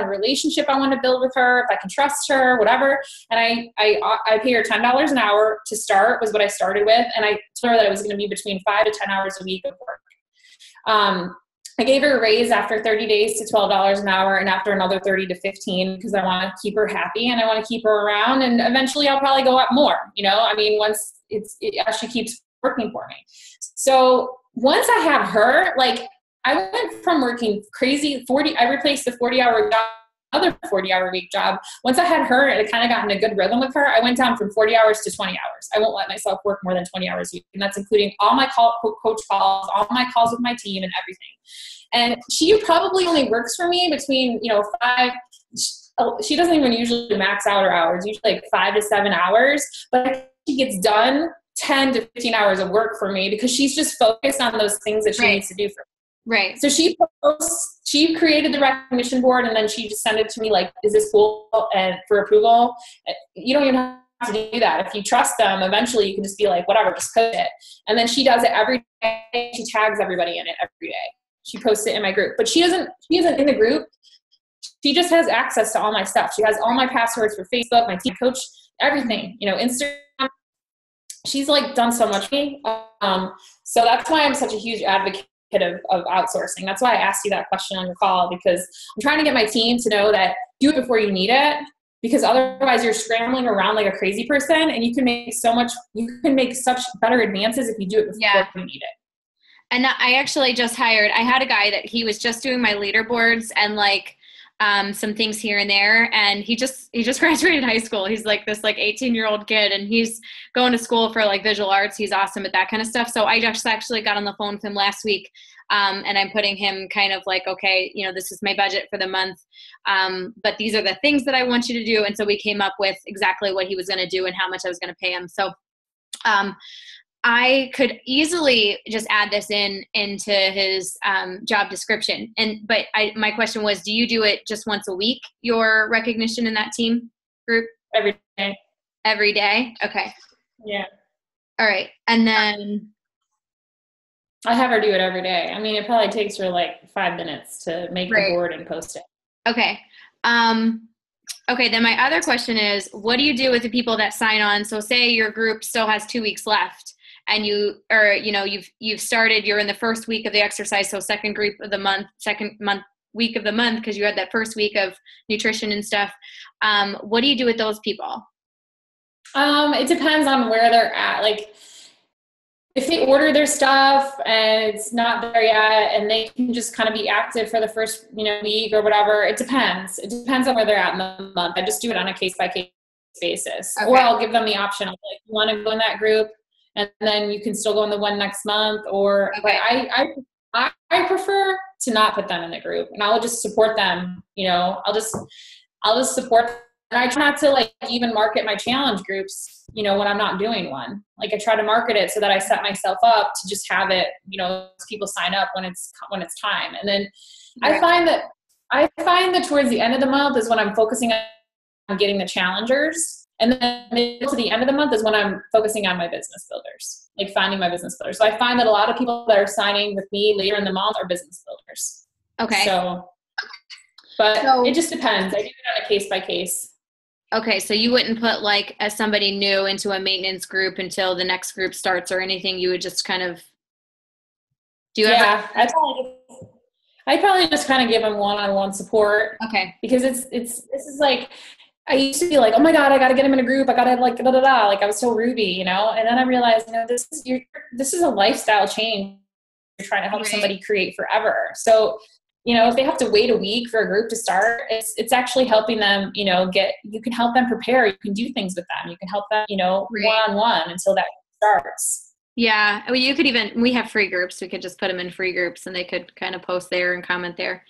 relationship I want to build with her, if I can trust her, whatever. And I pay her $10 an hour to start, was what I started with. And I told her that it was going to be between 5 to 10 hours a week of work. I gave her a raise after 30 days to $12 an hour, and after another 30 to 15, because I want to keep her happy and I want to keep her around. And eventually I'll probably go up more, you know, I mean, once she keeps working for me. So once I have her, like, I went from working crazy I replaced the 40-hour job, another 40-hour week job. Once I had her and I kind of got in a good rhythm with her, I went down from 40 hours to 20 hours. I won't let myself work more than 20 hours a week. And that's including all my coach calls, all my calls with my team and everything. And she probably only works for me between, you know, 5, she doesn't even usually max out her hours, usually like 5 to 7 hours, but she gets done 10 to 15 hours of work for me because she's just focused on those things that she needs to do for me. Right. So she created the recognition board, and then she just sent it to me like, is this cool? And for approval. You don't even have to do that. If you trust them, eventually you can just be like, whatever, just post it. And then she does it every day. She tags everybody in it every day. She posts it in my group, but she isn't in the group. She just has access to all my stuff. She has all my passwords for Facebook, my team coach, everything, you know, Instagram. She's like done so much for me. So that's why I'm such a huge advocate of outsourcing. That's why I asked you that question on your call, because I'm trying to get my team to know that do it before you need it, because otherwise you're scrambling around like a crazy person, and you can make such better advances if you do it before you need it. And I actually just I had a guy that he was just doing my leaderboards and like some things here and there. And he just graduated high school. He's like this like 18-year-old kid, and he's going to school for like visual arts. He's awesome at that kind of stuff. So I just actually got on the phone with him last week. And I'm putting him kind of like, okay, you know, this is my budget for the month. But these are the things that I want you to do. And so we came up with exactly what he was going to do and how much I was going to pay him. So, I could easily just add this into his job description. But my question was, do you do it just once a week, your recognition in that team group? Every day. Every day? Okay. Yeah. All right. And then I have her do it every day. I mean, it probably takes her like 5 minutes to make the board and post it. Okay. Okay, then my other question is, what do you do with the people that sign on? So say your group still has 2 weeks left, and you've started, you're in the first week of the exercise, so second week of the month, because you had that first week of nutrition and stuff. What do you do with those people? It depends on where they're at. Like, if they order their stuff and it's not there yet, and they can just kind of be active for the first, week or whatever, it depends. It depends on where they're at in the month. I just do it on a case-by-case basis. Okay. Or I'll give them the option of like, you want to go in that group, and then you can still go in the one next month. Or okay. I prefer to not put them in the group, and I'll just support them. I'll just support them. And I try not to like even market my challenge groups, when I'm not doing one. Like, I try to market it so that I set myself up to just have it, people sign up when it's time. And then right. I find that towards the end of the month is when I'm focusing on getting the challengers. And then to the end of the month is when I'm focusing on my business builders, like finding my business builders. So I find that a lot of people that are signing with me later in the month are business builders. Okay. But it just depends. I do it on a case by case. Okay. So you wouldn't put like as somebody new into a maintenance group until the next group starts or anything. You would just kind of I'd probably just kind of give them one-on-one support. Okay. Because this is like, I used to be like, oh my God, I got to get them in a group. I got to like, da, da, da. Like I was so Ruby, you know? And then I realized, you know, this is a lifestyle change you're trying to help somebody create forever. So, you know, if they have to wait a week for a group to start, it's actually helping them, you know, you can help them prepare. You can do things with them. You can help them, you know, one-on-one until that starts. Yeah. I mean, we have free groups. We could just put them in free groups and they could kind of post there and comment there.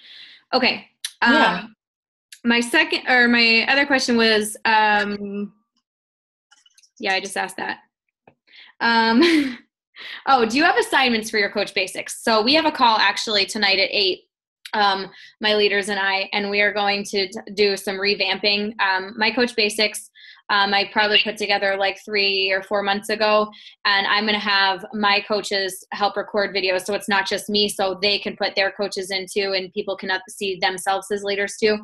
Okay. My other question was, I just asked that. Do you have assignments for your Coach Basics? So we have a call actually tonight at 8, my leaders and I, and we are going to do some revamping. My Coach Basics, I probably put together like 3 or 4 months ago, and I'm going to have my coaches help record videos. So it's not just me, so they can put their coaches into, and people can see themselves as leaders too.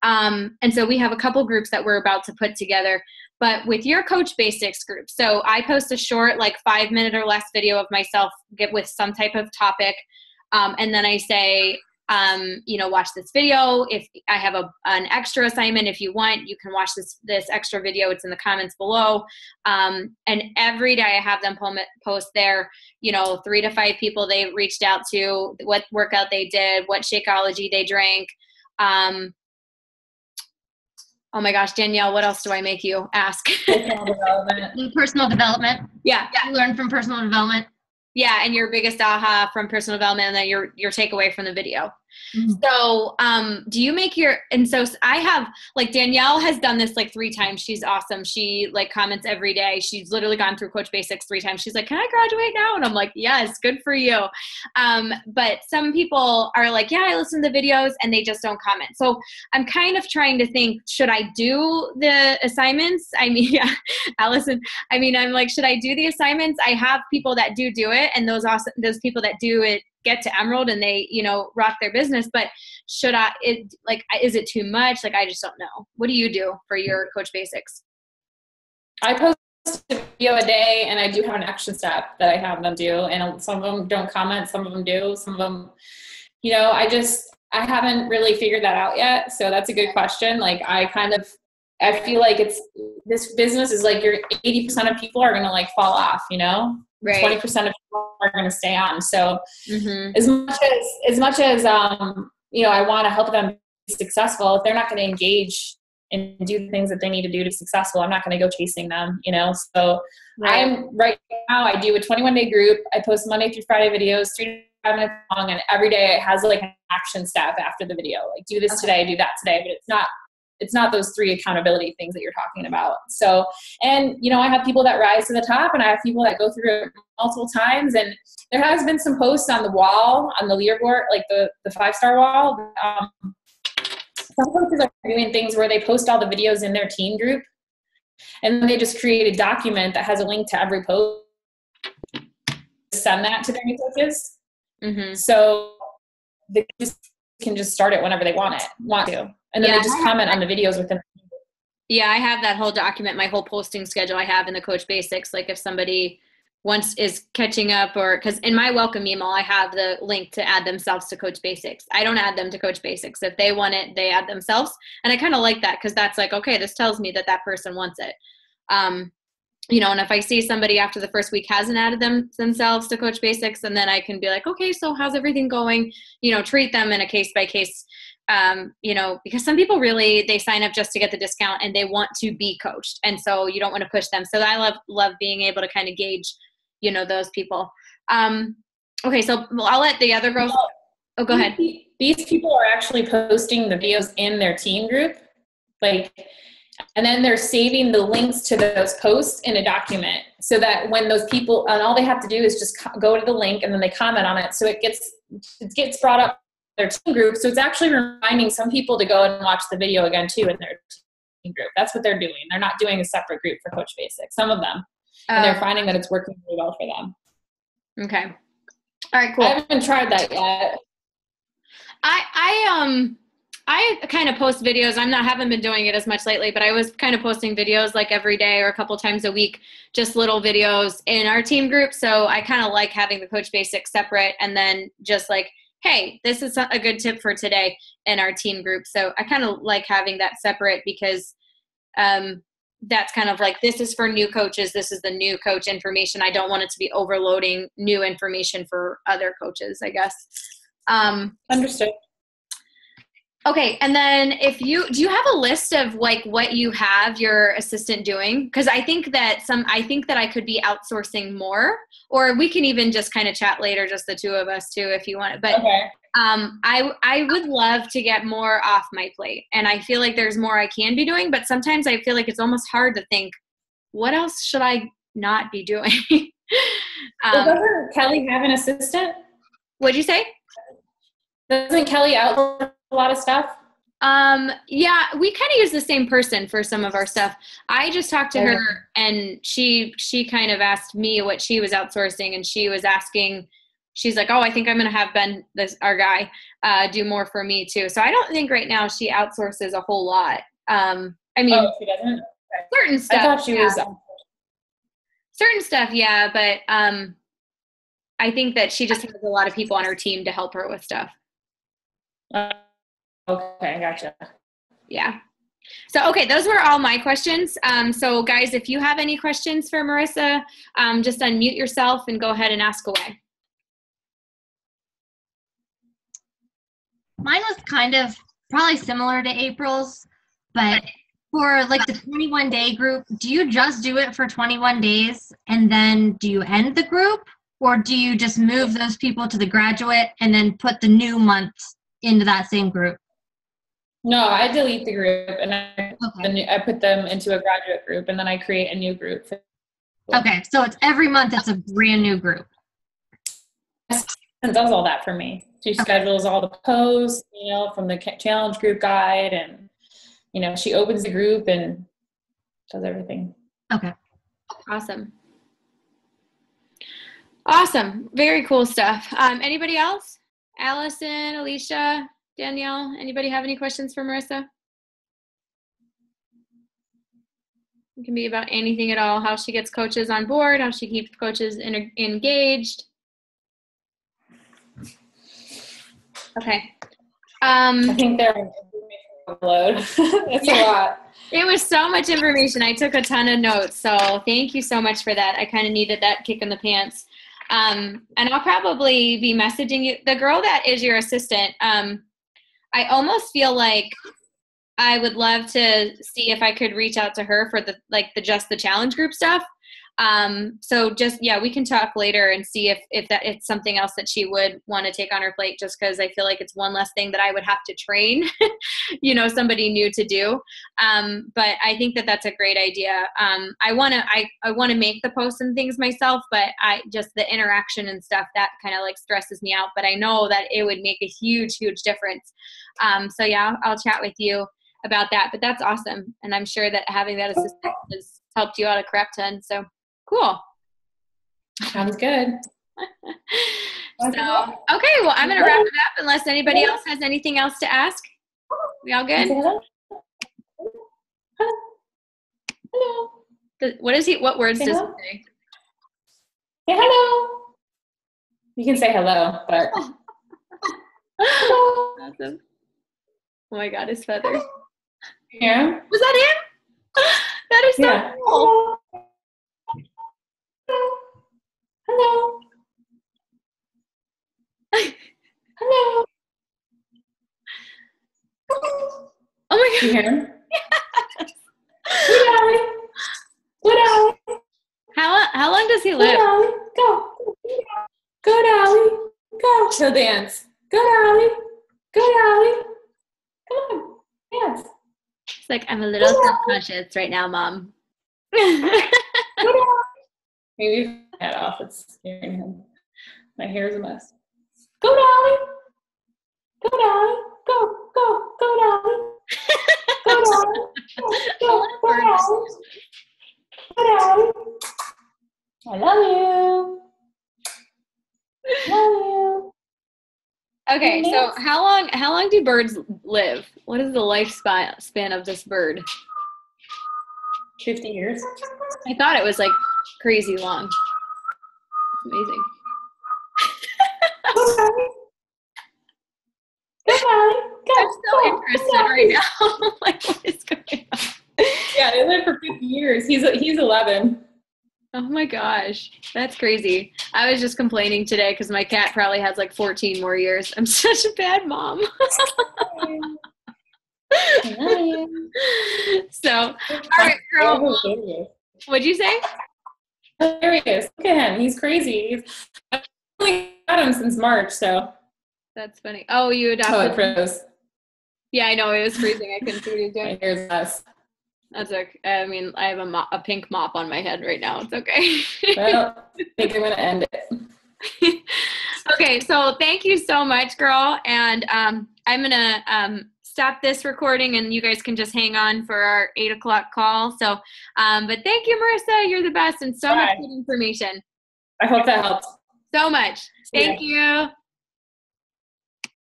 And so we have a couple groups that we're about to put together, but with your Coach Basics group. So I post a short, like 5-minute or less video of myself with some type of topic. And then I say, watch this video. If I have an extra assignment, if you want, you can watch this extra video. It's in the comments below. And every day I have them post there, 3 to 5 people they reached out to, what workout they did, what Shakeology they drank. Oh my gosh, Danielle, what else do I make you ask? Personal development. Personal development. Yeah. You learn from personal development. Yeah, and your biggest aha from personal development, and then your takeaway from the video. Mm-hmm. So do you make I have, like, Danielle has done this like 3 times. She's awesome. She like comments every day. She's literally gone through Coach Basics 3 times. She's like, can I graduate now? And I'm like, yes, good for you. But some people are like, yeah, I listen to the videos, and they just don't comment. So I'm kind of trying to think, should I do the assignments? I mean, yeah, Allison, I mean, I'm like, should I do the assignments? I have people that do it, and those people that do it get to Emerald and they, rock their business. But is it too much? Like, I just don't know. What do you do for your Coach Basics? I post a video a day, and I do have an action step that I have them do. And some of them don't comment. Some of them do. Some of them, I haven't really figured that out yet. So that's a good question. Like, I feel like this business is like your 80% of people are going to like fall off, Right. 20% of people are going to stay on. So as much as I want to help them be successful, if they're not going to engage and do the things that they need to do to be successful, I'm not going to go chasing them, So right now I do a 21-day group. I post Monday through Friday videos, 3 to 5 minutes long, and every day it has like an action step after the video. Like, do this today, do that today, but it's not those 3 accountability things that you're talking about. So, and, I have people that rise to the top, and I have people that go through it multiple times. And there has been some posts on the wall, on the leaderboard, like the 5-star wall. Some coaches are doing things where they post all the videos in their team group, and then they just create a document that has a link to every post. Send that to their new coaches. Mm-hmm. So they can just start it whenever they want to. And then they just comment on the videos within. Yeah, I have that whole document, my whole posting schedule I have in the Coach Basics. Like, if somebody is catching up, or because in my welcome email, I have the link to add themselves to Coach Basics. I don't add them to Coach Basics. If they want it, they add themselves. And I kind of like that, because that's like, okay, this tells me that person wants it. And if I see somebody after the first week hasn't added themselves to Coach Basics, and then I can be like, okay, so how's everything going? Treat them in a case by case. Because some people really, they sign up just to get the discount and they want to be coached. And so you don't want to push them. So I love being able to kind of gauge, those people. Okay. So I'll let the other girls. Oh, go ahead. These people are actually posting the videos in their team group. And then they're saving the links to those posts in a document, so that when those people, and all they have to do is just go to the link and then they comment on it. So it gets brought up their team group. So it's actually reminding some people to go and watch the video again too in their group. That's what they're doing. They're not doing a separate group for Coach Basic, some of them. And they're finding that it's working really well for them. Okay. All right, cool. I haven't tried that yet. I kind of post videos. Haven't been doing it as much lately, but I was kind of posting videos like every day or a couple times a week, just little videos in our team group. So I kind of like having the Coach Basic separate and then just like, hey, this is a good tip for today in our team group. So I kind of like having that separate because that's kind of like, this is for new coaches. This is the new coach information. I don't want it to be overloading new information for other coaches, I guess. Understood. Okay. And then do you have a list of like what you have your assistant doing? Cause I think that I could be outsourcing more, or we can even just kind of chat later, just the two of us too, if you want. But okay. I would love to get more off my plate, and I feel like there's more I can be doing, but sometimes I feel like it's almost hard to think, what else should I not be doing? Doesn't Kelly have an assistant? What'd you say? Doesn't Kelly outsource a lot of stuff? Yeah, we kind of use the same person for some of our stuff. I just talked to her, and she kind of asked me what she was outsourcing, and she was asking, she's like, oh, I think I'm going to have Ben, our guy, do more for me too. So I don't think right now she outsources a whole lot. I mean, she doesn't? Okay. Certain stuff. I thought she was. Certain stuff, yeah, but I think that she just has a lot of people on her team to help her with stuff. Okay, gotcha. Yeah. So, okay, those were all my questions. So, guys, if you have any questions for Marissa, just unmute yourself and go ahead and ask away. Mine was kind of probably similar to April's, but for like the 21-day group, do you just do it for 21 days and then do you end the group, or do you just move those people to the graduate and then put the new months into that same group? No, I delete the group and I put them into a graduate group, and then I create a new group. Okay, so it's every month it's a brand new group. And does all that for me. She schedules all the posts, from the challenge group guide, and she opens the group and does everything. Okay. Awesome. Very cool stuff. Anybody else? Allison, Alicia, Danielle, anybody have any questions for Marissa? It can be about anything at all. How she gets coaches on board, how she keeps coaches engaged. Okay. I think they're overload. It's a lot. It was so much information. I took a ton of notes. So thank you so much for that. I kind of needed that kick in the pants. And I'll probably be messaging you. The girl that is your assistant, I almost feel like I would love to see if I could reach out to her for the challenge group stuff. So just, we can talk later and see if it's something else that she would want to take on her plate, just because I feel like it's one less thing that I would have to train, somebody new to do. But I think that that's a great idea. I want to make the posts and things myself, but the interaction and stuff that kind of like stresses me out, but I know that it would make a huge, huge difference. I'll chat with you about that, but that's awesome. And I'm sure that having that assistant has helped you out a crap ton. So cool. Sounds good. Okay, well, I'm going to wrap it up unless anybody else has anything else to ask. We all good? Hello. What words does he say? Say hello. You can say hello, but. Awesome. Oh my God, his feathers. Yeah. Was that him? That is so cool. Hello. Hello. Oh my God. You hear him? Yes. Good Allie. Good Allie. How long does he live? Good Allie. Go. Good Allie. Go. He'll dance. Good Allie. Good Allie. Come on. Dance. He's like, I'm a little self-conscious right now, Mom. Maybe head off. It's scaring him. My hair's a mess. Go, Dolly. Go, Dolly. Daddy. Go, Daddy. Go, Daddy. Go, Daddy. I love you. Love you. Okay, so how long do birds live? What is the lifespan of this bird? 50 years. I thought it was like crazy long. It's amazing. I'm so interested right now. Like, what is going on? Yeah, they live for 50 years. He's 11. Oh my gosh, that's crazy. I was just complaining today because my cat probably has like 14 more years. I'm such a bad mom. So, all right, girl. What'd you say? Hilarious. Look at him. He's crazy. I've only got him since March, so. That's funny. Oh, you adopted Oh, it froze. Yeah, I know. It was freezing. I couldn't see what he was doing. My hair's less. That's okay. I mean, I have a pink mop on my head right now. It's okay. Well, I think I'm going to end it. Okay, so thank you so much, girl. And I'm going to stop this recording, and you guys can just hang on for our 8 o'clock call. So, but thank you, Marissa. You're the best, and so much good information. I hope that helps. So much. Thank you.